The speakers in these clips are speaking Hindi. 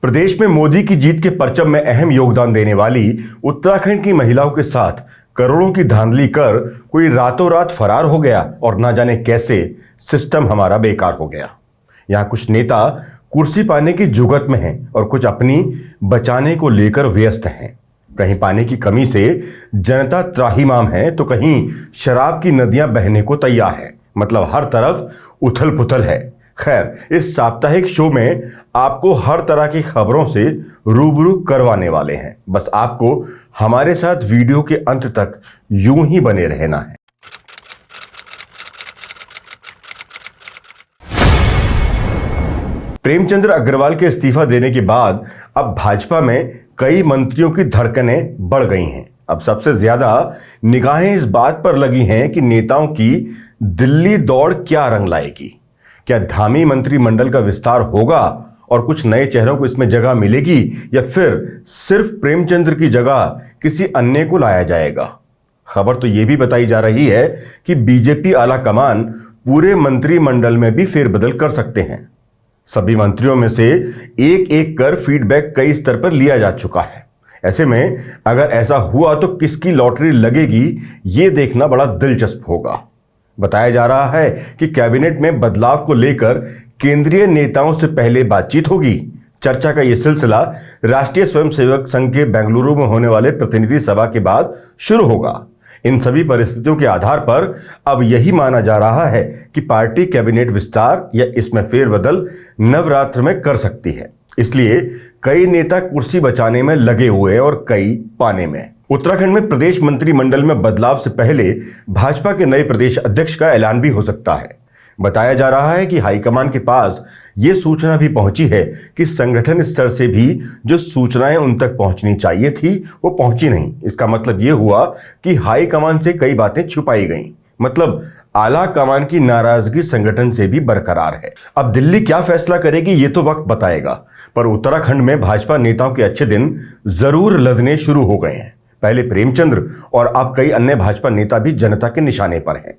प्रदेश में मोदी की जीत के परचम में अहम योगदान देने वाली उत्तराखंड की महिलाओं के साथ करोड़ों की धांधली कर कोई रातों रात फरार हो गया और ना जाने कैसे सिस्टम हमारा बेकार हो गया। यहाँ कुछ नेता कुर्सी पाने की जुगत में हैं और कुछ अपनी बचाने को लेकर व्यस्त हैं। कहीं पानी की कमी से जनता त्राहिमाम है तो कहीं शराब की नदियां बहने को तैयार है। मतलब हर तरफ उथल पुथल है। खैर, इस साप्ताहिक शो में आपको हर तरह की खबरों से रूबरू करवाने वाले हैं। बस आपको हमारे साथ वीडियो के अंत तक यूं ही बने रहना है। प्रेमचंद्र अग्रवाल के इस्तीफा देने के बाद अब भाजपा में कई मंत्रियों की धड़कनें बढ़ गई हैं। अब सबसे ज्यादा निगाहें इस बात पर लगी हैं कि नेताओं की दिल्ली दौड़ क्या रंग लाएगी। क्या धामी मंत्रिमंडल का विस्तार होगा और कुछ नए चेहरों को इसमें जगह मिलेगी, या फिर सिर्फ प्रेमचंद्र की जगह किसी अन्य को लाया जाएगा। खबर तो यह भी बताई जा रही है कि बीजेपी आला कमान पूरे मंत्रिमंडल में भी फेरबदल कर सकते हैं। सभी मंत्रियों में से एक एक कर फीडबैक कई स्तर पर लिया जा चुका है। ऐसे में अगर ऐसा हुआ तो किसकी लॉटरी लगेगी, ये देखना बड़ा दिलचस्प होगा। बताया जा रहा है कि कैबिनेट में बदलाव को लेकर केंद्रीय नेताओं से पहले बातचीत होगी। चर्चा का यह सिलसिला राष्ट्रीय स्वयंसेवक संघ के बेंगलुरु में होने वाले प्रतिनिधि सभा के बाद शुरू होगा। इन सभी परिस्थितियों के आधार पर अब यही माना जा रहा है कि पार्टी कैबिनेट विस्तार या इसमें फेरबदल नवरात्र में कर सकती है। इसलिए कई नेता कुर्सी बचाने में लगे हुए और कई पाने में। उत्तराखंड में प्रदेश मंत्रिमंडल में बदलाव से पहले भाजपा के नए प्रदेश अध्यक्ष का ऐलान भी हो सकता है। बताया जा रहा है कि हाईकमान के पास यह सूचना भी पहुंची है कि संगठन स्तर से भी जो सूचनाएं उन तक पहुंचनी चाहिए थी वो पहुंची नहीं। इसका मतलब यह हुआ कि हाईकमान से कई बातें छुपाई गईं। मतलब आला कमान की नाराजगी संगठन से भी बरकरार है। अब दिल्ली क्या फैसला करेगी ये तो वक्त बताएगा, पर उत्तराखंड में भाजपा नेताओं के अच्छे दिन जरूर लदने शुरू हो गए हैं। पहले प्रेमचंद्र और अब कई अन्य भाजपा नेता भी जनता के निशाने पर हैं।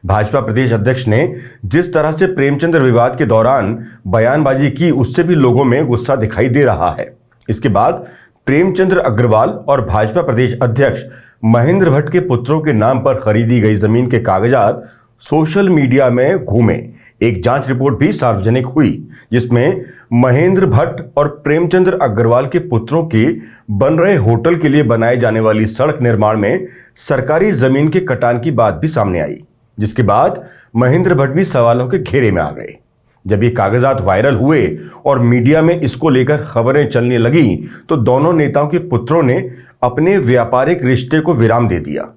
भाजपा प्रदेश अध्यक्ष ने जिस तरह से प्रेमचंद्र विवाद के दौरान बयानबाजी की, उससे भी लोगों में गुस्सा दिखाई दे रहा है। इसके बाद प्रेमचंद्र अग्रवाल और भाजपा प्रदेश अध्यक्ष महेंद्र भट्ट के पुत्रों के नाम पर खरीदी गई जमीन के कागजात सोशल मीडिया में घूमे। एक जांच रिपोर्ट भी सार्वजनिक हुई जिसमें महेंद्र भट्ट और प्रेमचंद्र अग्रवाल के पुत्रों के बन रहे होटल के लिए बनाए जाने वाली सड़क निर्माण में सरकारी जमीन के कटान की बात भी सामने आई, जिसके बाद महेंद्र भट्ट भी सवालों के घेरे में आ गए। जब ये कागजात वायरल हुए और मीडिया में इसको लेकर खबरें चलने लगी तो दोनों नेताओं के पुत्रों ने अपने व्यापारिक रिश्ते को विराम दे दिया।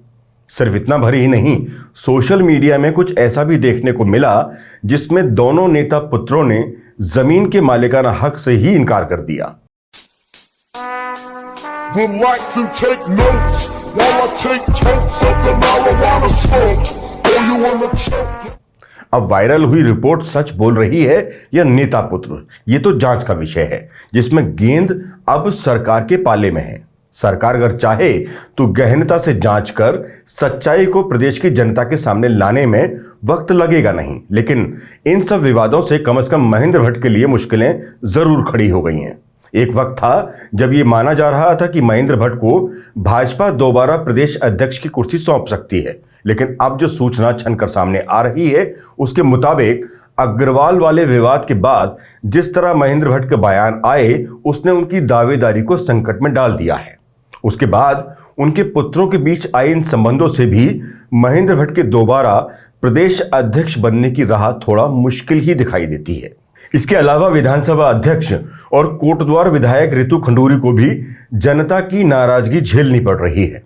सिर्फ इतना भर ही नहीं, सोशल मीडिया में कुछ ऐसा भी देखने को मिला जिसमें दोनों नेता पुत्रों ने जमीन के मालिकाना हक से ही इनकार कर दिया। अब वायरल हुई रिपोर्ट सच बोल रही है या नेता पुत्र, ये तो जांच का विषय है, जिसमें गेंद अब सरकार के पाले में है। सरकार अगर चाहे तो गहनता से जांच कर सच्चाई को प्रदेश की जनता के सामने लाने में वक्त लगेगा नहीं। लेकिन इन सब विवादों से कम महेंद्र भट्ट के लिए मुश्किलें जरूर खड़ी हो गई हैं। एक वक्त था जब ये माना जा रहा था कि महेंद्र भट्ट को भाजपा दोबारा प्रदेश अध्यक्ष की कुर्सी सौंप सकती है, लेकिन अब जो सूचना छनकर सामने आ रही है उसके मुताबिक अग्रवाल वाले विवाद के बाद जिस तरह महेंद्र भट्ट के बयान आए उसने उनकी दावेदारी को संकट में डाल दिया है। उसके बाद उनके पुत्रों के बीच आए इन संबंधों से भी महेंद्र भट्ट के दोबारा प्रदेश अध्यक्ष बनने की राह थोड़ा मुश्किल ही दिखाई देती है। इसके अलावा विधानसभा अध्यक्ष और कोटद्वार विधायक रितु खंडूरी को भी जनता की नाराजगी झेलनी पड़ रही है।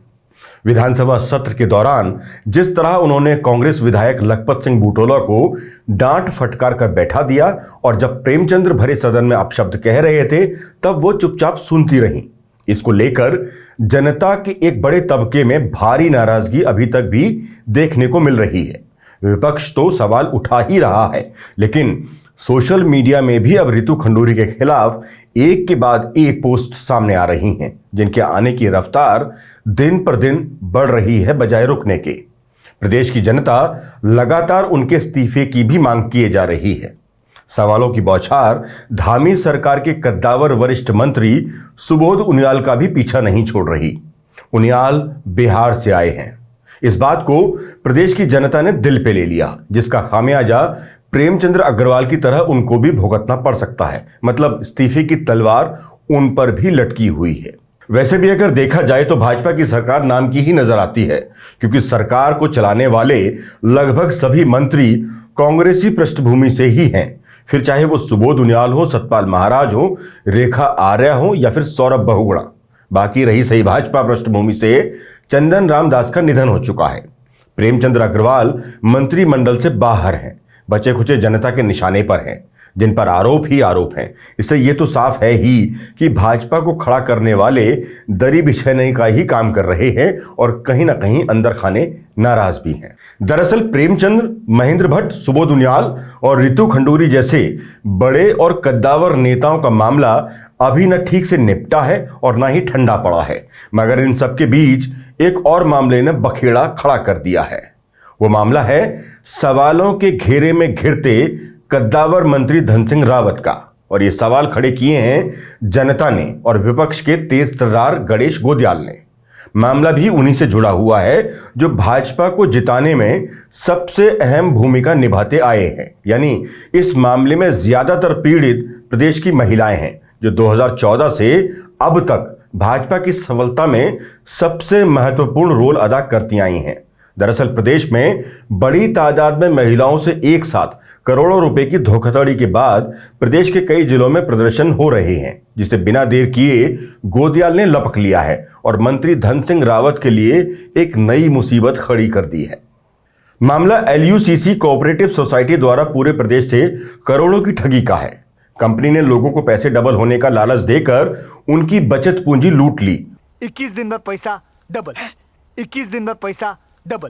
विधानसभा सत्र के दौरान जिस तरह उन्होंने कांग्रेस विधायक लखपत सिंह बुटोला को डांट फटकार कर बैठा दिया और जब प्रेमचंद्र भरे सदन में अपशब्द कह रहे थे तब वो चुपचाप सुनती रहीं। इसको लेकर जनता के एक बड़े तबके में भारी नाराजगी अभी तक भी देखने को मिल रही है। विपक्ष तो सवाल उठा ही रहा है, लेकिन सोशल मीडिया में भी अब रितु खंडूरी के खिलाफ एक के बाद एक पोस्ट सामने आ रही हैं, जिनके आने की रफ्तार दिन पर दिन बढ़ रही है बजाय रुकने के। प्रदेश की जनता लगातार उनके इस्तीफे की भी मांग किए जा रही है। सवालों की बौछार धामी सरकार के कद्दावर वरिष्ठ मंत्री सुबोध उनियाल का भी पीछा नहीं छोड़ रही। उनियाल बिहार से आए हैं। इस बात को प्रदेश की जनता ने दिल पे ले लिया, जिसका खामियाजा प्रेमचंद्र अग्रवाल की तरह उनको भी भुगतना पड़ सकता है। मतलब इस्तीफे की तलवार उन पर भी लटकी हुई है। वैसे भी अगर देखा जाए तो भाजपा की सरकार नाम की ही नजर आती है, क्योंकि सरकार को चलाने वाले लगभग सभी मंत्री कांग्रेसी पृष्ठभूमि से ही हैं। फिर चाहे वो सुबोध उनियाल हो, सतपाल महाराज हो, रेखा आर्या हो या फिर सौरभ बहुगुणा। बाकी रही सही भाजपा पृष्ठभूमि से चंदन रामदास का निधन हो चुका है। प्रेमचंद्र अग्रवाल मंत्रिमंडल से बाहर हैं, बचे खुचे जनता के निशाने पर हैं, जिन पर आरोप ही आरोप हैं। इससे यह तो साफ है ही कि भाजपा को खड़ा करने वाले दरी बिछाने का ही काम कर रहे हैं और कहीं ना कहीं अंदर खाने नाराज भी हैं। दरअसल प्रेमचंद्र, महेंद्र भट्ट, सुबोध उनियाल और रितु खंडूरी जैसे बड़े और कद्दावर नेताओं का मामला अभी न ठीक से निपटा है और ना ही ठंडा पड़ा है, मगर इन सबके बीच एक और मामले ने बखेड़ा खड़ा कर दिया है। वो मामला है सवालों के घेरे में घिरते कद्दावर मंत्री धन सिंह रावत का। और ये सवाल खड़े किए हैं जनता ने और विपक्ष के तेज तर्रार गणेश गोदियाल ने। मामला भी उन्हीं से जुड़ा हुआ है जो भाजपा को जिताने में सबसे अहम भूमिका निभाते आए हैं। यानी इस मामले में ज्यादातर पीड़ित प्रदेश की महिलाएं हैं, जो 2014 से अब तक भाजपा की सफलता में सबसे महत्वपूर्ण रोल अदा करती आई हैं। दरअसल प्रदेश में बड़ी तादाद में महिलाओं से एक साथ करोड़ों रुपए की धोखाधड़ी के बाद प्रदेश के कई जिलों में प्रदर्शन हो रहे हैं, जिसे बिना देर किए गोदियाल ने लपक लिया है और मंत्री धन सिंह रावत के लिए एक नई मुसीबत खड़ी कर दी है। मामला LUCC कोऑपरेटिव सोसाइटी द्वारा पूरे प्रदेश से करोड़ों की ठगी का है। कंपनी ने लोगों को पैसे डबल होने का लालच देकर उनकी बचत पूंजी लूट ली। 21 दिन में पैसा डबल, 21 दिन में पैसा डबल,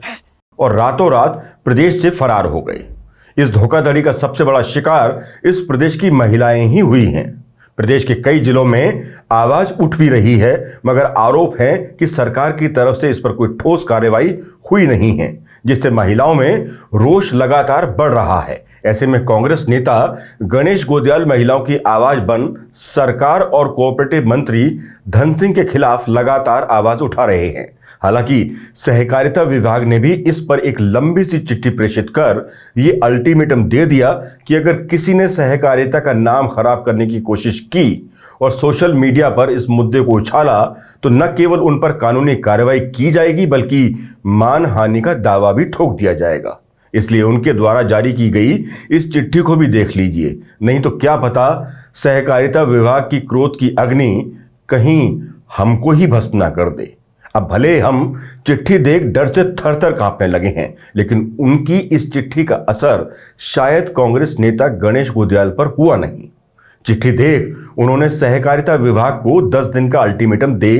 और रातों रात प्रदेश से फरार हो गए। इस धोखाधड़ी का सबसे बड़ा शिकार इस प्रदेश की महिलाएं ही हुई हैं। प्रदेश के कई जिलों में आवाज उठ भी रही है, मगर आरोप है कि सरकार की तरफ से इस पर कोई ठोस कार्रवाई हुई नहीं है, जिससे महिलाओं में रोष लगातार बढ़ रहा है। ऐसे में कांग्रेस नेता गणेश गोदियाल महिलाओं की आवाज बन सरकार और कोऑपरेटिव मंत्री धन सिंह के खिलाफ लगातार आवाज उठा रहे हैं। हालांकि सहकारिता विभाग ने भी इस पर एक लंबी सी चिट्ठी प्रेषित कर ये अल्टीमेटम दे दिया कि अगर किसी ने सहकारिता का नाम खराब करने की कोशिश की और सोशल मीडिया पर इस मुद्दे को उछाला तो न केवल उन पर कानूनी कार्रवाई की जाएगी, बल्कि मानहानि का दावा भी ठोक दिया जाएगा। इसलिए उनके द्वारा जारी की गई इस चिट्ठी को भी देख लीजिए, नहीं तो क्या पता सहकारिता विभाग की क्रोध की अग्नि कहीं हमको ही भस्म ना कर दे। अब भले हम चिट्ठी देख डर से थर-थर कांपने लगे हैं, लेकिन उनकी इस चिट्ठी का असर शायद कांग्रेस नेता गणेश गोदियाल पर हुआ नहीं। चिट्ठी देख उन्होंने सहकारिता विभाग को 10 दिन का अल्टीमेटम दे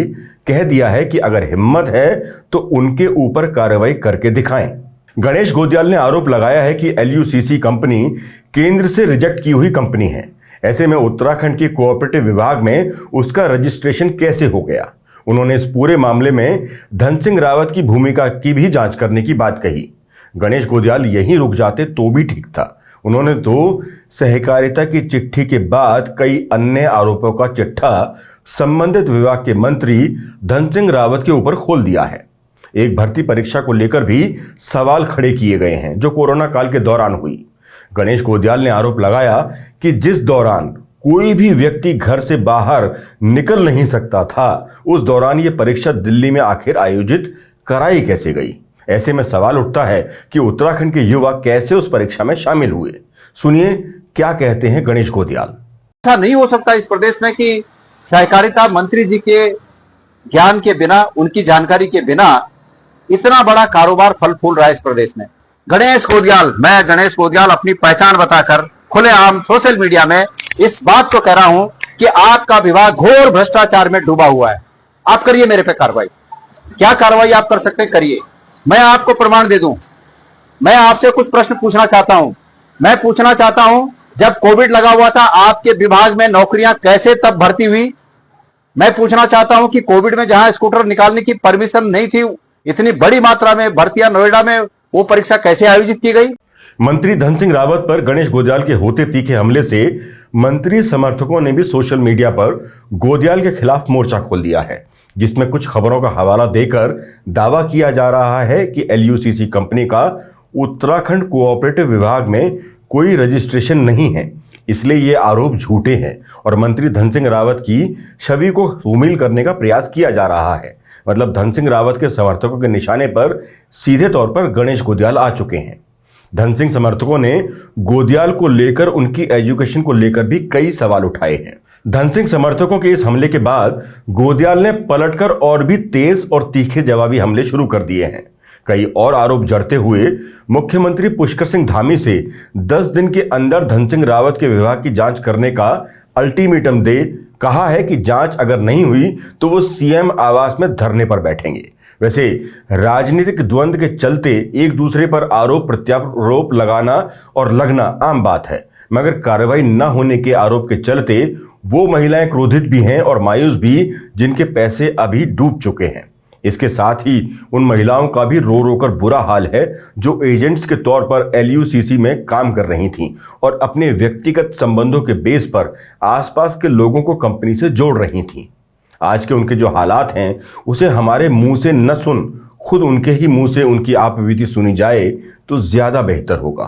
कह दिया है कि अगर हिम्मत है तो उनके ऊपर कार्रवाई करके दिखाएं। गणेश गोदियाल ने आरोप लगाया है कि LUCC कंपनी केंद्र से रिजेक्ट की हुई कंपनी है। ऐसे में उत्तराखंड के कोऑपरेटिव विभाग में उसका रजिस्ट्रेशन कैसे हो गया। उन्होंने इस पूरे मामले में धन सिंह रावत की भूमिका की भी जांच करने की बात कही। गणेश गोदियाल यहीं रुक जाते तो भी ठीक था। उन्होंने तो सहकारिता की चिट्ठी के बाद कई अन्य आरोपों का चिट्ठा संबंधित विभाग के मंत्री धन सिंह रावत के ऊपर खोल दिया है। एक भर्ती परीक्षा को लेकर भी सवाल खड़े किए गए हैं, जो कोरोना काल के दौरान हुई। गणेश गोदियाल ने आरोप लगाया कि जिस दौरान कोई भी व्यक्ति घर से बाहर निकल नहीं सकता था, उस दौरान ये परीक्षा दिल्ली में आखिर आयोजित कराई कैसे गई। ऐसे में सवाल उठता है कि उत्तराखंड के युवा कैसे उस परीक्षा में शामिल हुए। सुनिए क्या कहते हैं गणेश गोदियाल। ऐसा नहीं हो सकता इस प्रदेश में कि सहकारिता मंत्री जी के ज्ञान के बिना, उनकी जानकारी के बिना इतना बड़ा कारोबार फल फूल रहा है इस प्रदेश में। गणेश गोदियाल, मैं गणेश गोदियाल अपनी पहचान बताकर खुलेआम सोशल मीडिया में इस बात को कह रहा हूं कि आपका विभाग घोर भ्रष्टाचार में डूबा हुआ है। आप करिए मेरे पे कार्रवाई, क्या कार्रवाई आप कर सकते हैं करिए, मैं आपको प्रमाण दे दूं। मैं आपसे कुछ प्रश्न पूछना चाहता हूं। मैं पूछना चाहता हूं, जब कोविड लगा हुआ था आपके विभाग में नौकरियां कैसे तब भर्ती हुई? मैं पूछना चाहता हूं कि कोविड में जहां स्कूटर निकालने की परमिशन नहीं थी, इतनी बड़ी मात्रा में भर्तियां नोएडा में वो परीक्षा कैसे आयोजित की गई? मंत्री धन सिंह रावत पर गणेश गोदियाल के होते तीखे हमले से मंत्री समर्थकों ने भी सोशल मीडिया पर गोदियाल के खिलाफ मोर्चा खोल दिया है, जिसमें कुछ खबरों का हवाला देकर दावा किया जा रहा है कि LUCC कंपनी का उत्तराखंड कोऑपरेटिव विभाग में कोई रजिस्ट्रेशन नहीं है, इसलिए ये आरोप झूठे हैं और मंत्री धन सिंह रावत की छवि को धूमिल करने का प्रयास किया जा रहा है। मतलब धन सिंह रावत के समर्थकों के निशाने पर सीधे तौर पर गणेश गोदियाल आ चुके हैं। धन सिंह समर्थकों ने गोदियाल को लेकर उनकी एजुकेशन को लेकर भी कई सवाल उठाए हैं। धन सिंह समर्थकों के इस हमले के बाद गोदियाल ने पलटकर और भी तेज और तीखे जवाबी हमले शुरू कर दिए हैं। कई और आरोप जड़ते हुए मुख्यमंत्री पुष्कर सिंह धामी से 10 दिन के अंदर धन सिंह रावत के विभाग की जांच करने का अल्टीमेटम दे कहा है कि जांच अगर नहीं हुई तो वो CM आवास में धरने पर बैठेंगे। वैसे राजनीतिक द्वंद्व के चलते एक दूसरे पर आरोप प्रत्यारोप लगाना और लगना आम बात है, मगर कार्रवाई न होने के आरोप के चलते वो महिलाएं क्रोधित भी हैं और मायूस भी, जिनके पैसे अभी डूब चुके हैं। इसके साथ ही उन महिलाओं का भी रो रो कर बुरा हाल है जो एजेंट्स के तौर पर LUCC में काम कर रही थीं और अपने व्यक्तिगत संबंधों के बेस पर आसपास के लोगों को कंपनी से जोड़ रही थीं। आज के उनके जो हालात हैं उसे हमारे मुंह से न सुन, खुद उनके ही मुंह से उनकी आपबीती सुनी जाए तो ज्यादा बेहतर होगा।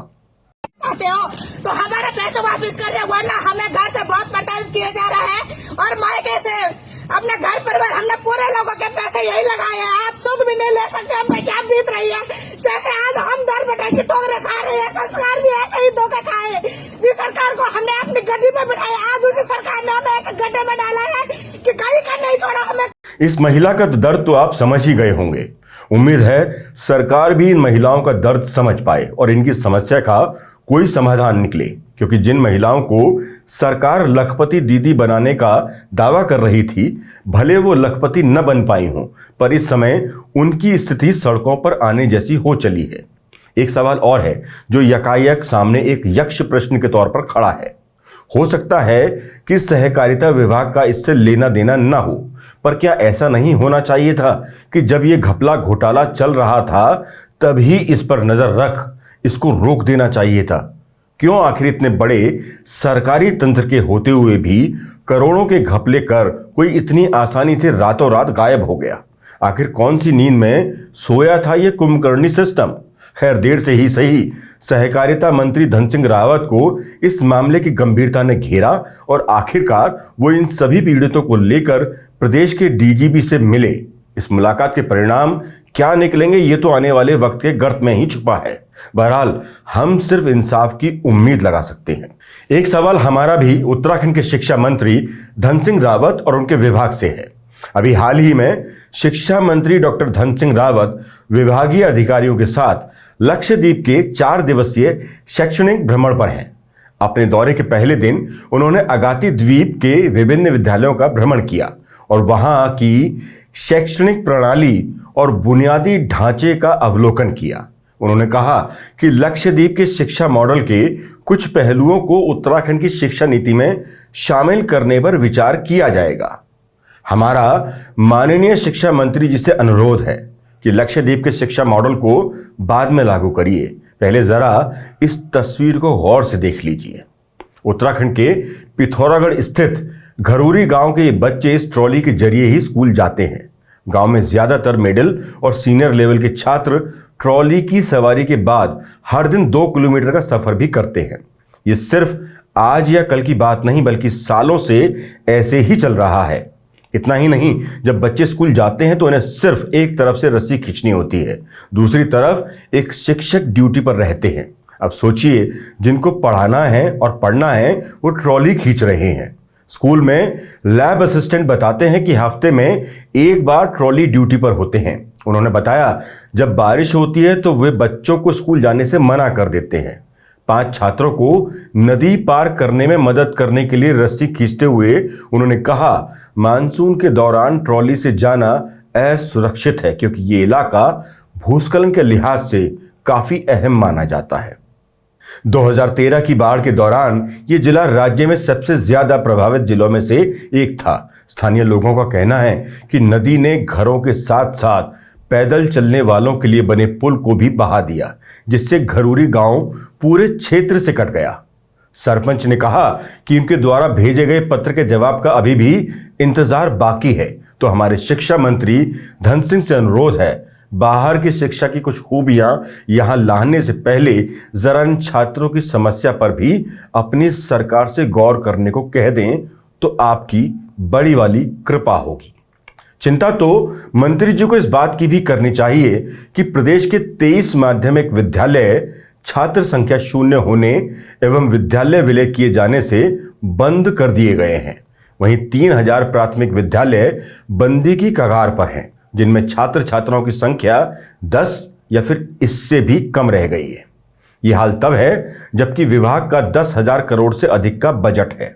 चाहते हो तो हमारे पैसे वापस कर दे, वरना हमें घर से बहुत प्रताड़ित किया जा रहा है और मायके से अपने घर परिवार हमने पूरे लोगों के पैसे यही लगाए हैं। आप सुध भी नहीं ले सकते, हम पे क्या बीत रही है। जैसे आज हम दर बेटा की टोकरे खा रहे हैं, संस्कार भी ऐसे ही धोखे खाए। जिस सरकार को हमने अपनी गद्दी में बिठाया, आज उसी सरकार ने हमें ऐसे गड्ढे में डाला है कि कहीं का नहीं छोड़ा हमें। इस महिला का दर्द तो आप समझ ही गए होंगे। उम्मीद है सरकार भी इन महिलाओं का दर्द समझ पाए और इनकी समस्या का कोई समाधान निकले, क्योंकि जिन महिलाओं को सरकार लखपति दीदी बनाने का दावा कर रही थी, भले वो लखपति न बन पाई हों, पर इस समय उनकी स्थिति सड़कों पर आने जैसी हो चली है। एक सवाल और है जो यकायक सामने एक यक्ष प्रश्न के तौर पर खड़ा है। हो सकता है कि सहकारिता विभाग का इससे लेना देना ना हो, पर क्या ऐसा नहीं होना चाहिए था कि जब ये घपला घोटाला चल रहा था तभी इस पर नजर रख इसको रोक देना चाहिए था? क्यों आखिर इतने बड़े सरकारी तंत्र के होते हुए भी करोड़ों के घपले कर कोई इतनी आसानी से रातों रात गायब हो गया? आखिर कौन सी नींद में सोया था ये कुंभकर्णी सिस्टम? खैर, देर से ही सही, सहकारिता मंत्री धन सिंह रावत को इस मामले की गंभीरता ने घेरा और आखिरकार वो इन सभी पीड़ितों को लेकर प्रदेश के DGP से मिले। इस मुलाकात के परिणाम क्या निकलेंगे ये तो आने वाले वक्त के गर्त में ही छुपा है। बहरहाल हम सिर्फ इंसाफ की उम्मीद लगा सकते हैं। एक सवाल हमारा भी उत्तराखंड के शिक्षा मंत्री धन सिंह रावत और उनके विभाग से है। अभी हाल ही में शिक्षा मंत्री डॉक्टर धन सिंह रावत विभागीय अधिकारियों के साथ लक्षद्वीप के 4 दिवसीय शैक्षणिक भ्रमण पर हैं। अपने दौरे के पहले दिन उन्होंने अगाती द्वीप के विभिन्न विद्यालयों का भ्रमण किया और वहां की शैक्षणिक प्रणाली और बुनियादी ढांचे का अवलोकन किया। उन्होंने कहा कि लक्षद्वीप के शिक्षा मॉडल के कुछ पहलुओं को उत्तराखंड की शिक्षा नीति में शामिल करने पर विचार किया जाएगा। हमारा माननीय शिक्षा मंत्री जी से अनुरोध है कि लक्षद्वीप के शिक्षा मॉडल को बाद में लागू करिए, पहले जरा इस तस्वीर को गौर से देख लीजिए। उत्तराखंड के पिथौरागढ़ स्थित घरूरी गांव के ये बच्चे इस ट्रॉली के जरिए ही स्कूल जाते हैं। गांव में ज्यादातर मिडिल और सीनियर लेवल के छात्र ट्रॉली की सवारी के बाद हर दिन 2 किलोमीटर का सफर भी करते हैं। ये सिर्फ आज या कल की बात नहीं, बल्कि सालों से ऐसे ही चल रहा है। इतना ही नहीं, जब बच्चे स्कूल जाते हैं तो उन्हें सिर्फ एक तरफ से रस्सी खींचनी होती है, दूसरी तरफ एक शिक्षक ड्यूटी पर रहते हैं। अब सोचिए, जिनको पढ़ाना है और पढ़ना है वो ट्रॉली खींच रहे हैं। स्कूल में लैब असिस्टेंट बताते हैं कि हफ्ते में 1 बार ट्रॉली ड्यूटी पर होते हैं। उन्होंने बताया जब बारिश होती है तो वे बच्चों को स्कूल जाने से मना कर देते हैं। 5 छात्रों को नदी पार करने में मदद करने के लिए रस्सी खींचते हुए उन्होंने कहा, मानसून के दौरान ट्रॉली से जाना असुरक्षित है क्योंकि ये इलाका भूस्खलन के लिहाज से काफी अहम माना जाता है। 2013 की बाढ़ के दौरान ये जिला राज्य में सबसे ज्यादा प्रभावित जिलों में से एक था। स्थानीय लोगों का कहना है कि नदी ने घरों के साथ साथ पैदल चलने वालों के लिए बने पुल को भी बहा दिया, जिससे घरूरी गांव पूरे क्षेत्र से कट गया। सरपंच ने कहा कि उनके द्वारा भेजे गए पत्र के जवाब का अभी भी इंतजार बाकी है। तो हमारे शिक्षा मंत्री धन सिंह से अनुरोध है, बाहर की शिक्षा की कुछ खूबियां यहां लाने से पहले जरा इन छात्रों की समस्या पर भी अपनी सरकार से गौर करने को कह दें तो आपकी बड़ी वाली कृपा होगी। चिंता तो मंत्री जी को इस बात की भी करनी चाहिए कि प्रदेश के 23 माध्यमिक विद्यालय छात्र संख्या शून्य होने एवं विद्यालय विलय किए जाने से बंद कर दिए गए हैं। वहीं 3000 प्राथमिक विद्यालय बंदी की कगार पर हैं, जिनमें छात्र छात्राओं की संख्या 10 या फिर इससे भी कम रह गई है। यह हाल तब है जबकि विभाग का 10,000 करोड़ से अधिक का बजट है।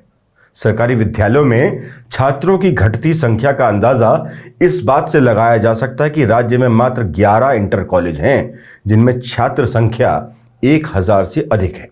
सरकारी विद्यालयों में छात्रों की घटती संख्या का अंदाजा इस बात से लगाया जा सकता है कि राज्य में मात्र 11 इंटर कॉलेज हैं, जिनमें छात्र संख्या 1000 से अधिक है,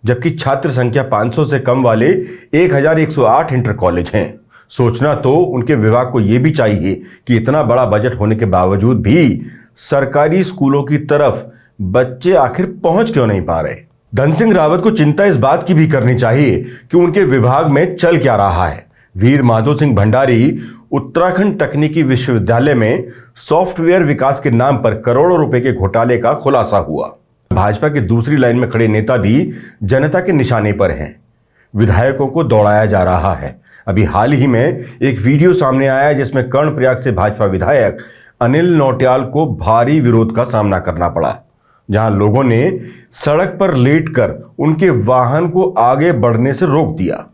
जबकि छात्र संख्या 500 से कम वाले 1108 इंटर कॉलेज हैं। सोचना तो उनके विभाग को यह भी चाहिए कि इतना बड़ा बजट होने के बावजूद भी सरकारी स्कूलों की तरफ बच्चे आखिर पहुंच क्यों नहीं पा रहे। धन सिंह रावत को चिंता इस बात की भी करनी चाहिए कि उनके विभाग में चल क्या रहा है। वीर माधो सिंह भंडारी उत्तराखंड तकनीकी विश्वविद्यालय में सॉफ्टवेयर विकास के नाम पर करोड़ों रुपए के घोटाले का खुलासा हुआ। भाजपा की दूसरी लाइन में खड़े नेता भी जनता के निशाने पर हैं। विधायकों को दौड़ाया जा रहा है। अभी हाल ही में एक वीडियो सामने आया जिसमें कर्णप्रयाग से भाजपा विधायक अनिल नौटियाल को भारी विरोध का सामना करना पड़ा, जहां लोगों ने सड़क पर लेटकर उनके वाहन को आगे बढ़ने से रोक दिया,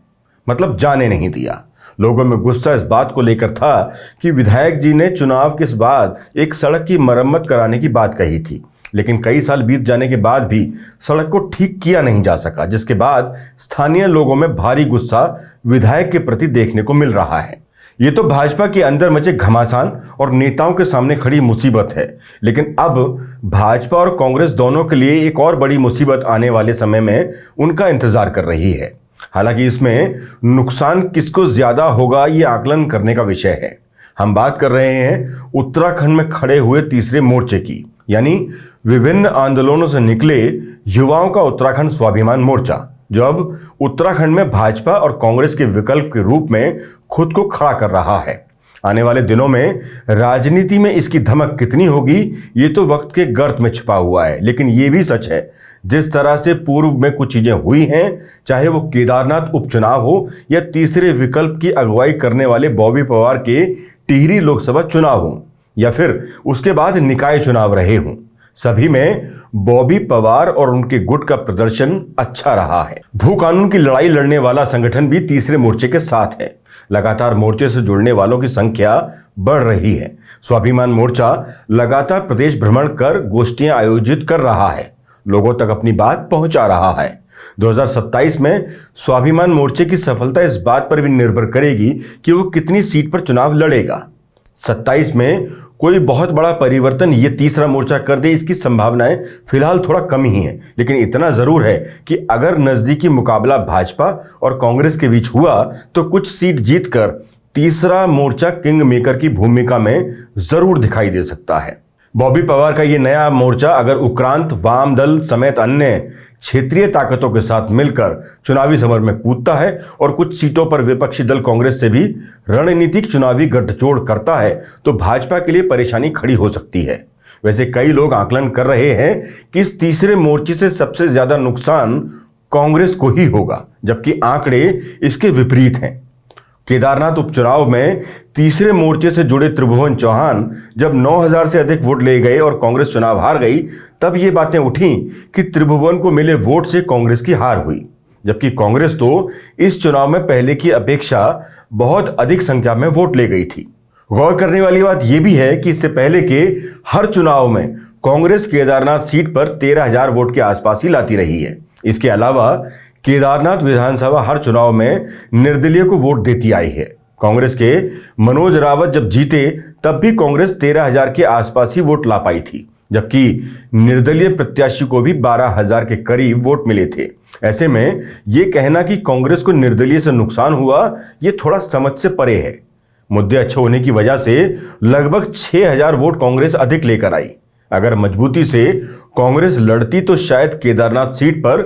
मतलब जाने नहीं दिया। लोगों में गुस्सा इस बात को लेकर था कि विधायक जी ने चुनाव के बाद एक सड़क की मरम्मत कराने की बात कही थी, लेकिन कई साल बीत जाने के बाद भी सड़क को ठीक किया नहीं जा सका, जिसके बाद स्थानीय लोगों में भारी गुस्सा विधायक के प्रति देखने को मिल रहा है। ये तो भाजपा के अंदर मचे घमासान और नेताओं के सामने खड़ी मुसीबत है, लेकिन अब भाजपा और कांग्रेस दोनों के लिए एक और बड़ी मुसीबत आने वाले समय में उनका इंतजार कर रही है। हालांकि इसमें नुकसान किसको ज्यादा होगा ये आकलन करने का विषय है। हम बात कर रहे हैं उत्तराखंड में खड़े हुए तीसरे मोर्चे की, यानी विभिन्न आंदोलनों से निकले युवाओं का उत्तराखंड स्वाभिमान मोर्चा, जो अब उत्तराखंड में भाजपा और कांग्रेस के विकल्प के रूप में खुद को खड़ा कर रहा है। आने वाले दिनों में राजनीति में इसकी धमक कितनी होगी ये तो वक्त के गर्त में छिपा हुआ है, लेकिन ये भी सच है जिस तरह से पूर्व में कुछ चीजें हुई हैं, चाहे वो केदारनाथ उपचुनाव हो या तीसरे विकल्प की अगुवाई करने वाले बॉबी पवार के टिहरी लोकसभा चुनाव हो या फिर उसके बाद निकाय चुनाव रहे हों, सभी में बॉबी पवार और उनके गुट का प्रदर्शन अच्छा रहा है। भू कानून की लड़ाई लड़ने वाला संगठन भी तीसरे मोर्चे के साथ है। लगातार मोर्चे से जुड़ने वालों की संख्या बढ़ रही है। स्वाभिमान मोर्चा लगातार प्रदेश भ्रमण कर गोष्ठियां आयोजित कर रहा है, लोगों तक अपनी बात पहुंचा रहा है। 2027 में स्वाभिमान मोर्चे की सफलता इस बात पर भी निर्भर करेगी कि वो कितनी सीट पर चुनाव लड़ेगा। 27 में कोई बहुत बड़ा परिवर्तन ये तीसरा मोर्चा कर दे, इसकी संभावनाएं फिलहाल थोड़ा कम ही हैं, लेकिन इतना जरूर है कि अगर नजदीकी मुकाबला भाजपा और कांग्रेस के बीच हुआ तो कुछ सीट जीतकर तीसरा मोर्चा किंग मेकर की भूमिका में जरूर दिखाई दे सकता है। बॉबी पवार का ये नया मोर्चा अगर उक्रांत, वाम दल समेत अन्य क्षेत्रीय ताकतों के साथ मिलकर चुनावी समर में कूदता है और कुछ सीटों पर विपक्षी दल कांग्रेस से भी रणनीतिक चुनावी गठजोड़ करता है तो भाजपा के लिए परेशानी खड़ी हो सकती है। वैसे कई लोग आकलन कर रहे हैं कि इस तीसरे मोर्चे से सबसे ज्यादा नुकसान कांग्रेस को ही होगा, जबकि आंकड़े इसके विपरीत हैं। केदारनाथ उपचुनाव में तीसरे मोर्चे से जुड़े त्रिभुवन चौहान जब 9000 से अधिक वोट ले गए और कांग्रेस चुनाव हार गई, तब ये बातें उठी कि त्रिभुवन को मिले वोट से कांग्रेस की हार हुई, जबकि कांग्रेस तो इस चुनाव में पहले की अपेक्षा बहुत अधिक संख्या में वोट ले गई थी। गौर करने वाली बात यह भी है कि इससे पहले के हर चुनाव में कांग्रेस केदारनाथ सीट पर 13,000 वोट के आसपास ही लाती रही है। इसके अलावा केदारनाथ विधानसभा हर चुनाव में निर्दलीय को वोट देती आई है। कांग्रेस के मनोज रावत जब जीते तब भी कांग्रेस 13,000 के आसपास ही वोट ला पाई थी, जबकि निर्दलीय प्रत्याशी को भी 12,000 के करीब वोट मिले थे। ऐसे में यह कहना कि कांग्रेस को निर्दलीय से नुकसान हुआ, यह थोड़ा समझ से परे है। मुद्दे अच्छे होने की वजह से लगभग 6000 वोट कांग्रेस अधिक लेकर आई। अगर मजबूती से कांग्रेस लड़ती तो शायद केदारनाथ सीट पर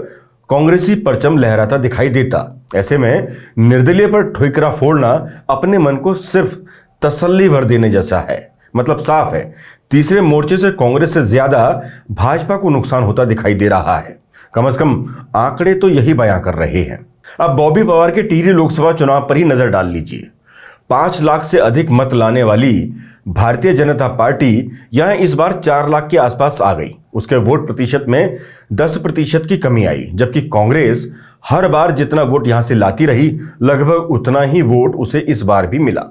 कांग्रेसी परचम लहराता दिखाई देता। ऐसे में निर्दलीय पर ठोकरा फोड़ना अपने मन को सिर्फ तसल्ली भर देने जैसा है। मतलब साफ है, तीसरे मोर्चे से कांग्रेस से ज्यादा भाजपा को नुकसान होता दिखाई दे रहा है। कम से कम आंकड़े तो यही बयां कर रहे हैं। अब बॉबी पवार के टिहरी लोकसभा चुनाव पर ही नजर डाल लीजिए। 5 लाख से अधिक मत लाने वाली भारतीय जनता पार्टी यहां इस बार 4 लाख के आसपास आ गई। उसके वोट प्रतिशत में 10% की कमी आई, जबकि कांग्रेस हर बार जितना वोट यहां से लाती रही लगभग उतना ही वोट उसे इस बार भी मिला।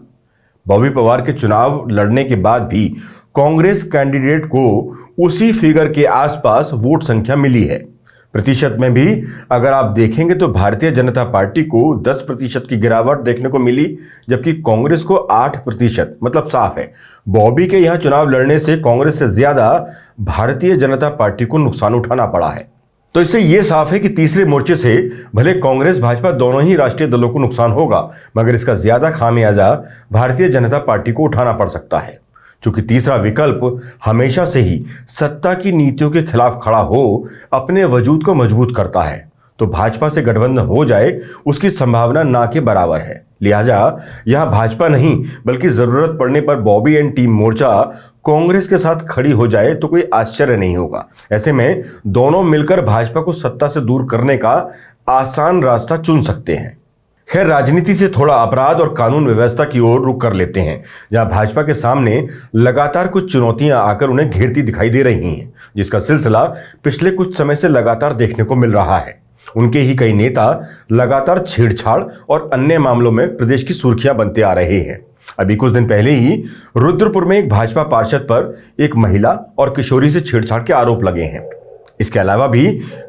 बॉबी पवार के चुनाव लड़ने के बाद भी कांग्रेस कैंडिडेट को उसी फिगर के आसपास वोट संख्या मिली है। प्रतिशत में भी अगर आप देखेंगे तो भारतीय जनता पार्टी को 10% की गिरावट देखने को मिली, जबकि कांग्रेस को 8%। मतलब साफ है, बॉबी के यहां चुनाव लड़ने से कांग्रेस से ज्यादा भारतीय जनता पार्टी को नुकसान उठाना पड़ा है। तो इससे यह साफ है कि तीसरे मोर्चे से भले कांग्रेस भाजपा दोनों ही राष्ट्रीय दलों को नुकसान होगा, मगर इसका ज्यादा खामियाजा भारतीय जनता पार्टी को उठाना पड़ सकता है। चूंकि तीसरा विकल्प हमेशा से ही सत्ता की नीतियों के खिलाफ खड़ा हो अपने वजूद को मजबूत करता है, तो भाजपा से गठबंधन हो जाए उसकी संभावना ना के बराबर है। लिहाजा यहां भाजपा नहीं बल्कि जरूरत पड़ने पर बॉबी एंड टीम मोर्चा कांग्रेस के साथ खड़ी हो जाए तो कोई आश्चर्य नहीं होगा। ऐसे में दोनों मिलकर भाजपा को सत्ता से दूर करने का आसान रास्ता चुन सकते हैं। खैर, राजनीति से थोड़ा अपराध और कानून व्यवस्था की ओर रुख कर लेते हैं, जहां भाजपा के सामने लगातार कुछ चुनौतियां आकर उन्हें घेरती दिखाई दे रही हैं, जिसका सिलसिला पिछले कुछ समय से लगातार देखने को मिल रहा है। उनके ही कई नेता लगातार छेड़छाड़ और अन्य मामलों में प्रदेश की सुर्खियां बनते आ रहे हैं। अभी कुछ दिन पहले ही रुद्रपुर में एक भाजपा पार्षद पर एक महिला और किशोरी से छेड़छाड़ के आरोप लगे हैं। इसके अलावा भी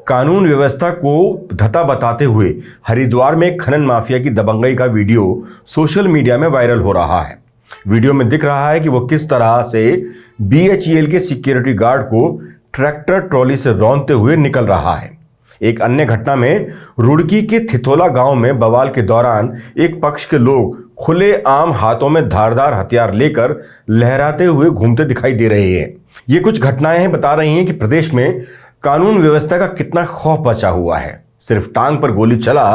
कानून व्यवस्था को धता बताते हुए हरिद्वार में खनन माफिया की दबंगई का वीडियो सोशल मीडिया में वायरल हो रहा है। वीडियो में दिख रहा है कि वो किस तरह से BHEL के सिक्योरिटी गार्ड को ट्रैक्टर ट्रॉली से रौंदते हुए निकल रहा है। एक अन्य घटना में रुड़की के थिथोला गांव में बवाल के दौरान एक पक्ष के लोग खुले आम हाथों में धारदार हथियार लेकर लहराते हुए घूमते दिखाई दे रहे हैं। ये कुछ घटनाएं बता रही हैं कि प्रदेश में कानून व्यवस्था का कितना खौफ बचा हुआ है। सिर्फ टांग पर गोली चला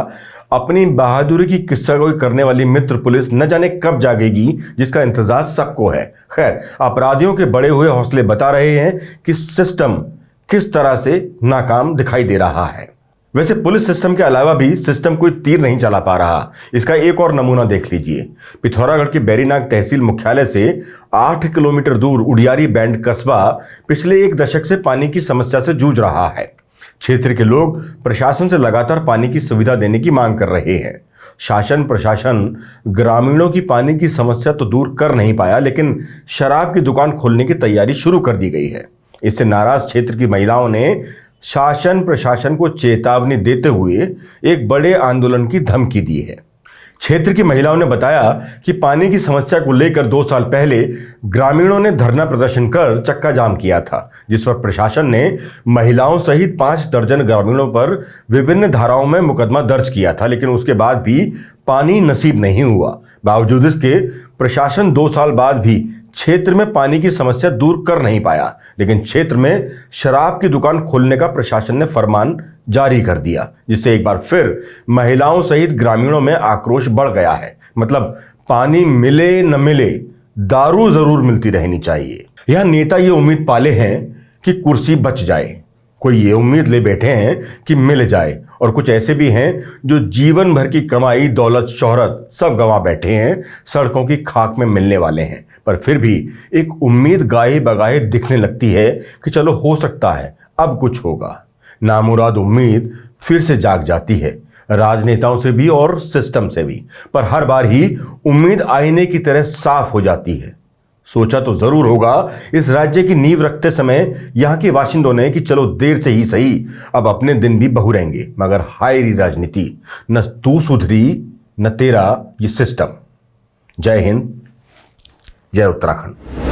अपनी बहादुरी की किस्सागोई करने वाली मित्र पुलिस न जाने कब जागेगी, जिसका इंतजार सबको है। खैर, अपराधियों के बड़े हुए हौसले बता रहे हैं कि सिस्टम किस तरह से नाकाम दिखाई दे रहा है। वैसे पुलिस सिस्टम के अलावा भी सिस्टम कोई तीर नहीं चला पा रहा। इसका एक और नमूना देख लीजिए। पिथौरागढ़ के बैरीनाग तहसील मुख्यालय से 8 किलोमीटर दूर उडियारी बैंड कस्बा पिछले 1 दशक से पानी की समस्या से जूझ रहा है। क्षेत्र के लोग प्रशासन से लगातार पानी की सुविधा देने की मांग कर रहे हैं। शासन प्रशासन ग्रामीणों की पानी की समस्या तो दूर कर नहीं पाया, लेकिन शराब की दुकान खोलने की तैयारी शुरू कर दी गई है। इससे नाराज क्षेत्र की महिलाओं ने शासन प्रशासन को चेतावनी देते हुए एक बड़े आंदोलन की धमकी दी है। क्षेत्र की महिलाओं ने बताया कि पानी की समस्या को लेकर 2 साल पहले ग्रामीणों ने धरना प्रदर्शन कर चक्का जाम किया था, जिस पर प्रशासन ने महिलाओं सहित 5 दर्जन ग्रामीणों पर विभिन्न धाराओं में मुकदमा दर्ज किया था, लेकिन उसके बाद भी पानी नसीब नहीं हुआ। बावजूद इसके प्रशासन 2 साल बाद भी क्षेत्र में पानी की समस्या दूर कर नहीं पाया, लेकिन क्षेत्र में शराब की दुकान खोलने का प्रशासन ने फरमान जारी कर दिया, जिससे एक बार फिर महिलाओं सहित ग्रामीणों में आक्रोश बढ़ गया है। मतलब पानी मिले न मिले, दारू जरूर मिलती रहनी चाहिए। यह नेता ये उम्मीद पाले हैं कि कुर्सी बच जाए, कोई ये उम्मीद ले बैठे हैं कि मिल जाए, और कुछ ऐसे भी हैं जो जीवन भर की कमाई, दौलत, शोहरत सब गंवा बैठे हैं, सड़कों की खाक में मिलने वाले हैं। पर फिर भी एक उम्मीद गाये बगाए दिखने लगती है कि चलो हो सकता है अब कुछ होगा। नामुराद उम्मीद फिर से जाग जाती है, राजनेताओं से भी और सिस्टम से भी, पर हर बार ही उम्मीद आईने की तरह साफ हो जाती है। सोचा तो जरूर होगा इस राज्य की नींव रखते समय यहां के बाशिंदों ने कि चलो देर से ही सही अब अपने दिन भी बहुरेंगे, मगर हाय री राजनीति, न तू सुधरी न तेरा ये सिस्टम। जय हिंद, जय उत्तराखंड।